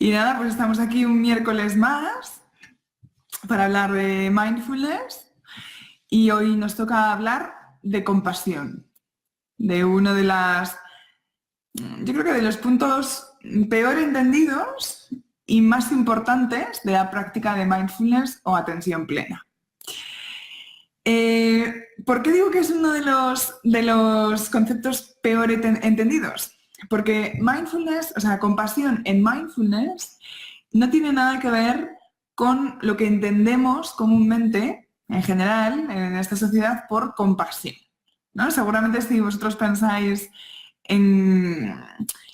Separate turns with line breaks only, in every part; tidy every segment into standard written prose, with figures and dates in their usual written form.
Y nada, pues estamos aquí un miércoles más para hablar de mindfulness y hoy nos toca hablar de compasión, de uno de yo creo que de los puntos peor entendidos y más importantes de la práctica de mindfulness o atención plena. ¿Por qué digo que es uno de los conceptos peor entendidos? Porque mindfulness, o sea, compasión en mindfulness no tiene nada que ver con lo que entendemos comúnmente, en general, en esta sociedad, por compasión, ¿no? Seguramente si vosotros pensáis en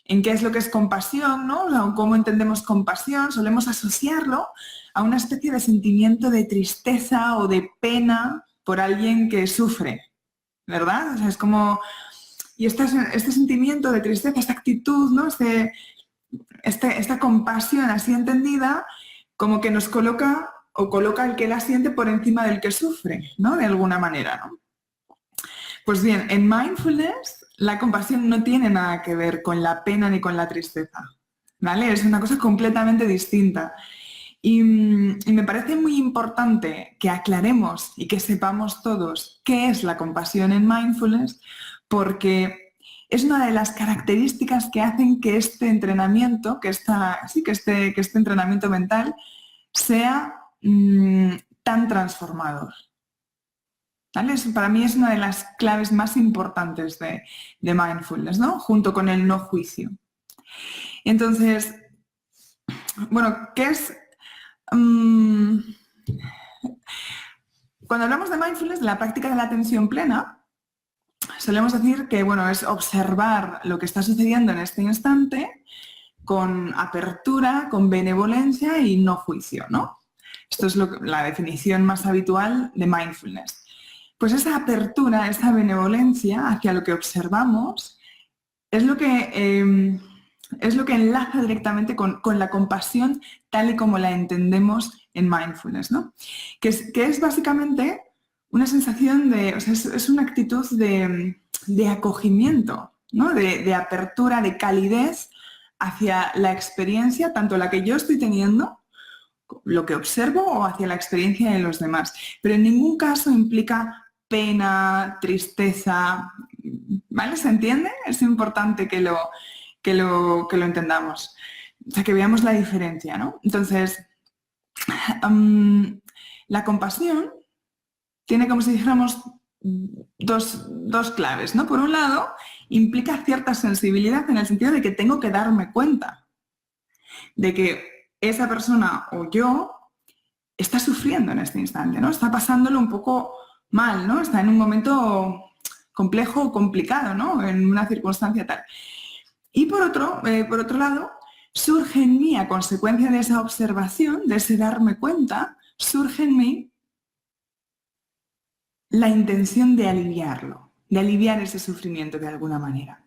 qué es lo que es compasión, ¿no? O sea, cómo entendemos compasión, solemos asociarlo a una especie de sentimiento de tristeza o de pena por alguien que sufre, ¿verdad? O sea, es como... Y este sentimiento de tristeza, esta actitud, ¿no? Esta compasión así entendida, como que nos coloca o coloca al que la siente por encima del que sufre, ¿no? De alguna manera, ¿no? Pues bien, en mindfulness la compasión no tiene nada que ver con la pena ni con la tristeza, ¿vale? Es una cosa completamente distinta. Y me parece muy importante que aclaremos y que sepamos todos qué es la compasión en mindfulness, porque es una de las características que hacen que este entrenamiento, que este entrenamiento mental sea tan transformador. ¿Vale? Para mí es una de las claves más importantes de mindfulness, ¿no? Junto con el no juicio. Entonces, bueno, ¿qué es? Cuando hablamos de mindfulness, de la práctica de la atención plena, solemos decir que, bueno, es observar lo que está sucediendo en este instante con apertura, con benevolencia y no juicio, ¿no? Esto es la definición más habitual de mindfulness. Pues esa apertura, esa benevolencia hacia lo que observamos es lo que enlaza directamente con la compasión tal y como la entendemos en mindfulness, ¿no? Que es básicamente una sensación de, o sea, es una actitud de acogimiento, ¿no? De apertura, de calidez hacia la experiencia, tanto la que yo estoy teniendo, lo que observo, o hacia la experiencia de los demás. Pero en ningún caso implica pena, tristeza, ¿vale? ¿Se entiende? Es importante que lo entendamos. O sea, que veamos la diferencia, ¿no? Entonces, la compasión tiene, como si dijéramos, dos claves, ¿no? Por un lado, implica cierta sensibilidad en el sentido de que tengo que darme cuenta de que esa persona o yo está sufriendo en este instante, ¿no? Está pasándolo un poco mal, ¿no? Está en un momento complejo o complicado, ¿no? En una circunstancia tal. Y por otro lado, surge en mí, a consecuencia de esa observación, de ese darme cuenta, surge en mí la intención de aliviarlo, de aliviar ese sufrimiento de alguna manera.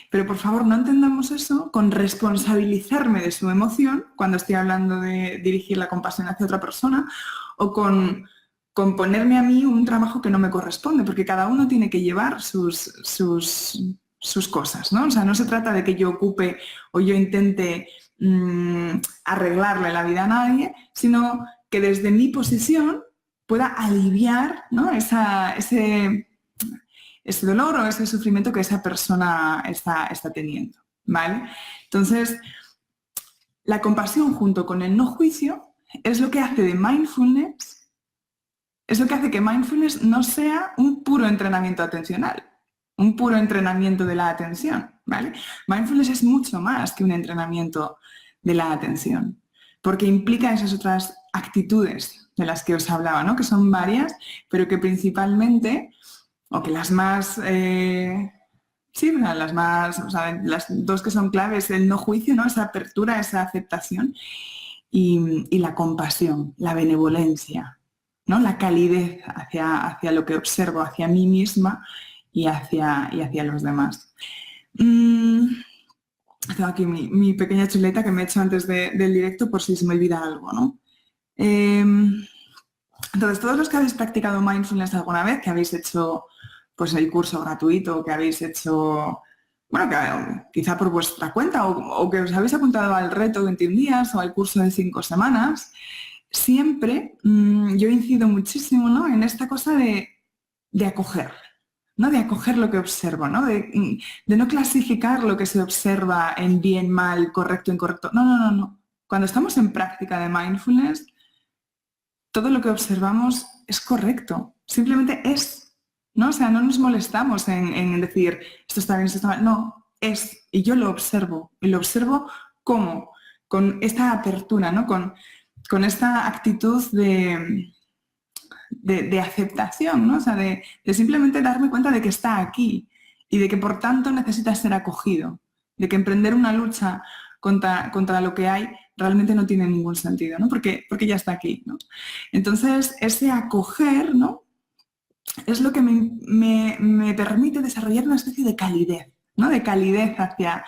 Pero por favor, no entendamos eso con responsabilizarme de su emoción cuando estoy hablando de dirigir la compasión hacia otra persona, o con ponerme a mí un trabajo que no me corresponde, porque cada uno tiene que llevar sus cosas, ¿no? O sea, no se trata de que yo ocupe o yo intente arreglarle la vida a nadie, sino que desde mi posición pueda aliviar, ¿no? ese dolor o ese sufrimiento que esa persona está teniendo, ¿vale? Entonces, la compasión junto con el no juicio es lo que hace de mindfulness, es lo que hace que mindfulness no sea un puro entrenamiento atencional, un puro entrenamiento de la atención, ¿vale? Mindfulness es mucho más que un entrenamiento de la atención, porque implica esas otras actitudes de las que os hablaba, ¿no? Que son varias, pero que principalmente, o que las más, las dos que son claves, el no juicio, ¿no? Esa apertura, esa aceptación, y la compasión, la benevolencia, ¿no? La calidez hacia lo que observo, hacia mí misma y hacia los demás. Tengo aquí mi pequeña chuleta que me he hecho antes del directo por si se me olvida algo, ¿no? Entonces, todos los que habéis practicado mindfulness alguna vez, que habéis hecho pues el curso gratuito, que habéis hecho bueno, que quizá por vuestra cuenta o que os habéis apuntado al reto 21 días o al curso de 5 semanas, siempre yo incido muchísimo, ¿no?, en esta cosa de acoger, ¿no?, de acoger lo que observo, ¿no?, de no clasificar lo que se observa en bien, mal, correcto, incorrecto. No, no, no, no. Cuando estamos en práctica de mindfulness, todo lo que observamos es correcto, simplemente es, ¿no? O sea, no nos molestamos en decir esto está bien, esto está mal. No, es, y yo lo observo. Y lo observo ¿cómo? Con esta apertura, ¿no? Con esta actitud de aceptación, ¿no? O sea, de simplemente darme cuenta de que está aquí y de que por tanto necesita ser acogido, de que emprender una lucha contra lo que hay realmente no tiene ningún sentido, ¿no? Porque ya está aquí, ¿no? Entonces, ese acoger, ¿no?, es lo que me permite desarrollar una especie de calidez, ¿no?, de calidez hacia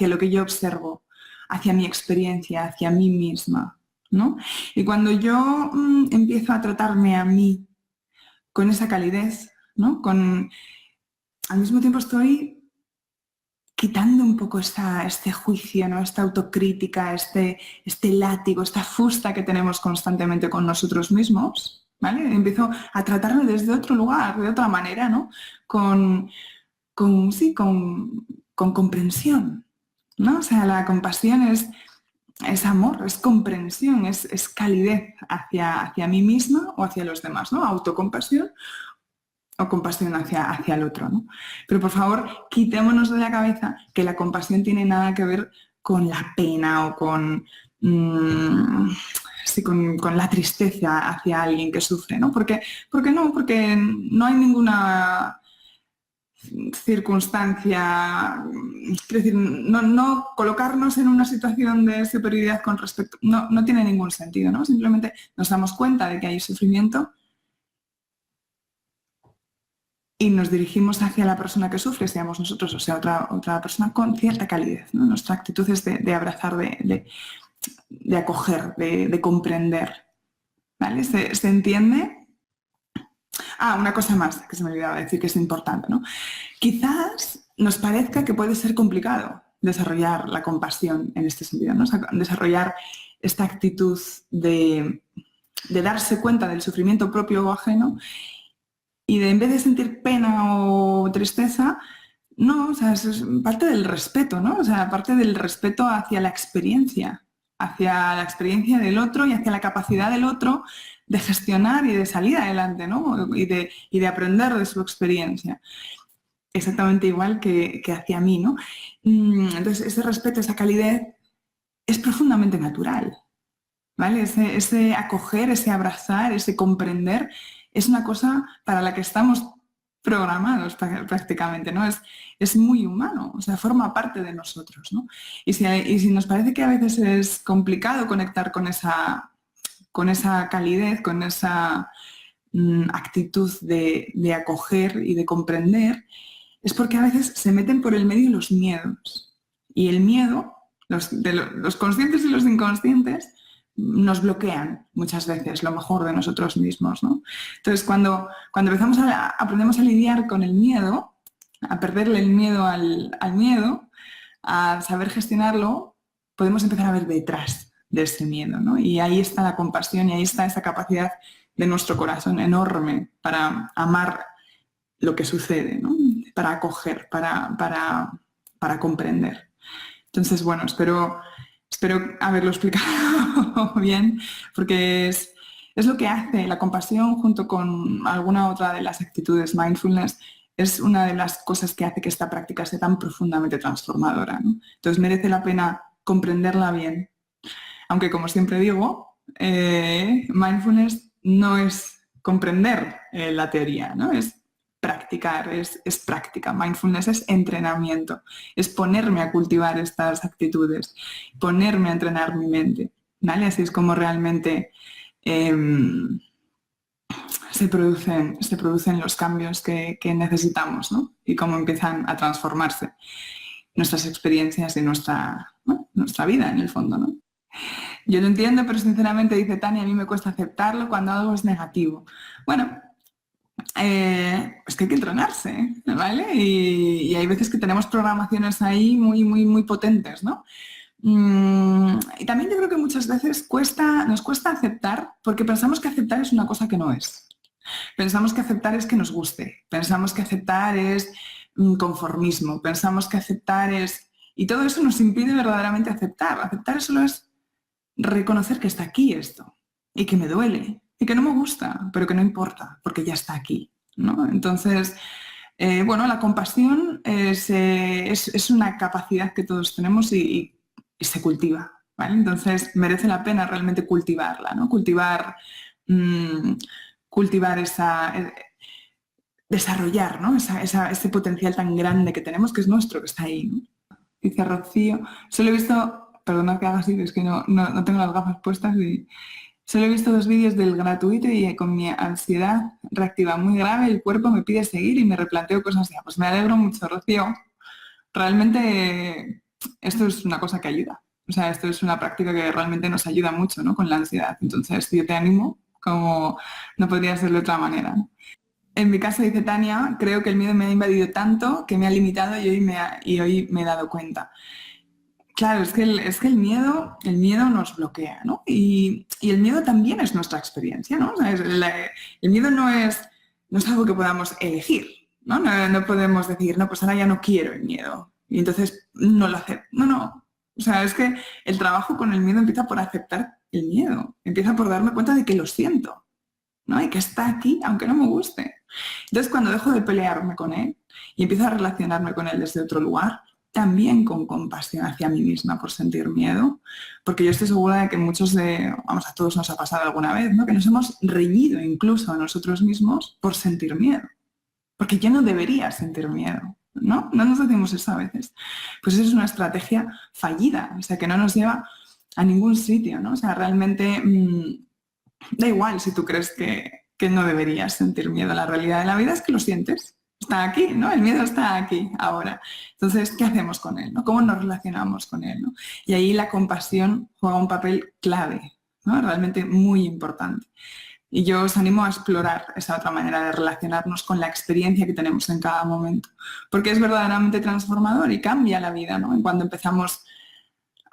lo que yo observo, hacia mi experiencia, hacia mí misma, ¿no? Y cuando yo empiezo a tratarme a mí con esa calidez, ¿no?, al mismo tiempo estoy quitando un poco este juicio, ¿no?, esta autocrítica, este látigo, esta fusta que tenemos constantemente con nosotros mismos, ¿vale? Empiezo a tratarme desde otro lugar, de otra manera, ¿no?, con comprensión, ¿no? O sea, la compasión es amor, es comprensión, es calidez hacia mí misma o hacia los demás, ¿no? Autocompasión o compasión hacia el otro, ¿no? Pero por favor, quitémonos de la cabeza que la compasión tiene nada que ver con la pena o con la tristeza hacia alguien que sufre, ¿no? Porque no, porque no hay ninguna circunstancia, es decir, no colocarnos en una situación de superioridad con respecto, no tiene ningún sentido, ¿no? Simplemente nos damos cuenta de que hay sufrimiento y nos dirigimos hacia la persona que sufre, seamos nosotros o sea otra persona, con cierta calidez, ¿no? Nuestra actitud es de abrazar, de acoger, de comprender, ¿vale? ¿Se entiende? Una cosa más que se me olvidaba decir que es importante, ¿no? Quizás nos parezca que puede ser complicado desarrollar la compasión en este sentido, ¿no? O sea, desarrollar esta actitud de darse cuenta del sufrimiento propio o ajeno y de, en vez de sentir pena o tristeza, no, o sea, es parte del respeto, ¿no? O sea, parte del respeto hacia la experiencia del otro y hacia la capacidad del otro de gestionar y de salir adelante, ¿no? Y de aprender de su experiencia. Exactamente igual que hacia mí, ¿no? Entonces, ese respeto, esa calidez es profundamente natural, ¿vale? Ese acoger, ese abrazar, ese comprender es una cosa para la que estamos programados prácticamente, ¿no? Es muy humano, o sea, forma parte de nosotros, ¿no? Y si nos parece que a veces es complicado conectar con esa calidez, con esa actitud de acoger y de comprender, es porque a veces se meten por el medio los miedos. Y el miedo, los conscientes y los inconscientes, nos bloquean muchas veces lo mejor de nosotros mismos, ¿no? Entonces, cuando aprendemos a lidiar con el miedo, a perderle el miedo al miedo, a saber gestionarlo, podemos empezar a ver detrás de ese miedo, ¿no? Y ahí está la compasión y ahí está esa capacidad de nuestro corazón enorme para amar lo que sucede, ¿no? Para acoger, para comprender. Entonces, bueno, espero haberlo explicado bien, porque es lo que hace la compasión junto con alguna otra de las actitudes mindfulness, es una de las cosas que hace que esta práctica sea tan profundamente transformadora, ¿no? Entonces merece la pena comprenderla bien. Aunque, como siempre digo, mindfulness no es comprender la teoría, ¿no? Es practicar, es práctica. Mindfulness es entrenamiento, es ponerme a cultivar estas actitudes, ponerme a entrenar mi mente, ¿vale? Así es como realmente se producen los cambios que necesitamos, ¿no? Y cómo empiezan a transformarse nuestras experiencias y nuestra vida, en el fondo, ¿no? Yo lo entiendo, pero sinceramente, dice Tania, a mí me cuesta aceptarlo cuando algo es negativo. Bueno, es que hay que entrenarse, ¿vale? Y hay veces que tenemos programaciones ahí muy, muy, muy potentes, ¿no? Y también yo creo que muchas veces nos cuesta aceptar, porque pensamos que aceptar es una cosa que no es. Pensamos que aceptar es que nos guste, pensamos que aceptar es conformismo, pensamos que aceptar es... Y todo eso nos impide verdaderamente aceptar. Aceptar solo es reconocer que está aquí esto, y que me duele, y que no me gusta, pero que no importa, porque ya está aquí, ¿no? Entonces, bueno, la compasión es una capacidad que todos tenemos y se cultiva, ¿vale? Entonces merece la pena realmente cultivarla, ¿no? Mm, cultivar desarrollar, ¿no? Ese potencial tan grande que tenemos, que es nuestro, que está ahí, ¿no? Dice Rocío, solo he visto, perdona que haga así, es que no tengo las gafas puestas y solo he visto 2 vídeos del gratuito y con mi ansiedad reactiva muy grave, el cuerpo me pide seguir y me replanteo cosas así. Pues me alegro mucho, Rocío. Realmente esto es una cosa que ayuda. O sea, esto es una práctica que realmente nos ayuda mucho, ¿no? Con la ansiedad. Entonces, yo te animo como no podría ser de otra manera, ¿no? En mi caso, dice Tania, creo que el miedo me ha invadido tanto que me ha limitado y hoy me he dado cuenta. Claro, es que el miedo nos bloquea, ¿no? Y el miedo también es nuestra experiencia, ¿no? O sea, el miedo no es algo que podamos elegir, ¿no? No podemos decir, no, pues ahora ya no quiero el miedo. Y entonces no lo acepto. No, no. O sea, es que el trabajo con el miedo empieza por aceptar el miedo. Empieza por darme cuenta de que lo siento, ¿no? Y que está aquí, aunque no me guste. Entonces, cuando dejo de pelearme con él y empiezo a relacionarme con él desde otro lugar, también con compasión hacia mí misma por sentir miedo, porque yo estoy segura de que a todos nos ha pasado alguna vez, ¿no? Que nos hemos reñido incluso a nosotros mismos por sentir miedo, porque yo no debería sentir miedo, ¿no? No nos decimos eso a veces. Pues esa es una estrategia fallida, o sea, que no nos lleva a ningún sitio, ¿no? O sea, realmente da igual si tú crees que no deberías sentir miedo. La realidad de la vida es que lo sientes. Está aquí, ¿no? El miedo está aquí, ahora. Entonces, ¿qué hacemos con él? ¿No? ¿Cómo nos relacionamos con él? ¿No? Y ahí la compasión juega un papel clave, ¿no? Realmente muy importante. Y yo os animo a explorar esa otra manera de relacionarnos con la experiencia que tenemos en cada momento, porque es verdaderamente transformador y cambia la vida, ¿no? En cuando empezamos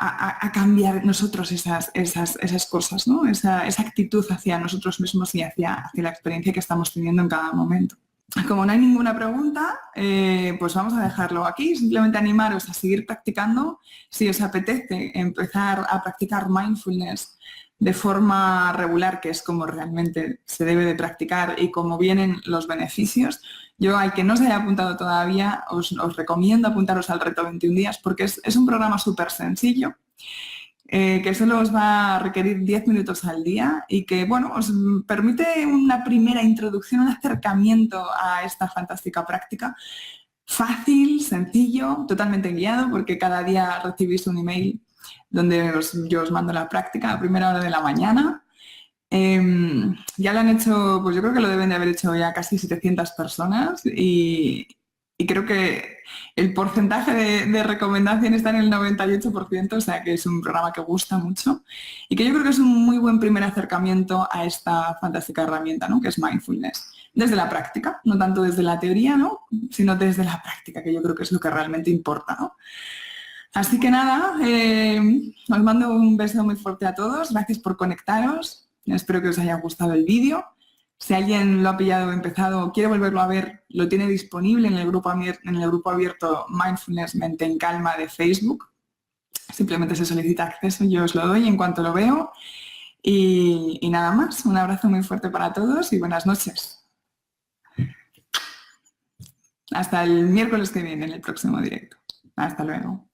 a cambiar nosotros esas cosas, ¿no? Esa actitud hacia nosotros mismos y hacia la experiencia que estamos teniendo en cada momento. Como no hay ninguna pregunta, pues vamos a dejarlo aquí. Simplemente animaros a seguir practicando. Si os apetece empezar a practicar mindfulness de forma regular, que es como realmente se debe de practicar y como vienen los beneficios, yo al que no se haya apuntado todavía, os recomiendo apuntaros al reto 21 días porque es un programa súper sencillo. Que solo os va a requerir 10 minutos al día y que, bueno, os permite una primera introducción, un acercamiento a esta fantástica práctica. Fácil, sencillo, totalmente guiado, porque cada día recibís un email donde yo os mando la práctica a primera hora de la mañana. Ya lo han hecho, pues yo creo que lo deben de haber hecho ya casi 700 personas y creo que el porcentaje de recomendación está en el 98%, o sea que es un programa que gusta mucho y que yo creo que es un muy buen primer acercamiento a esta fantástica herramienta, ¿no? Que es mindfulness. Desde la práctica, no tanto desde la teoría, ¿no? Sino desde la práctica, que yo creo que es lo que realmente importa, ¿no? Así que nada, os mando un beso muy fuerte a todos, gracias por conectaros, espero que os haya gustado el vídeo. Si alguien lo ha pillado o empezado o quiere volverlo a ver, lo tiene disponible en el grupo abierto Mindfulness Mente en Calma de Facebook. Simplemente se solicita acceso, yo os lo doy en cuanto lo veo. Y nada más, un abrazo muy fuerte para todos y buenas noches. Hasta el miércoles que viene en el próximo directo. Hasta luego.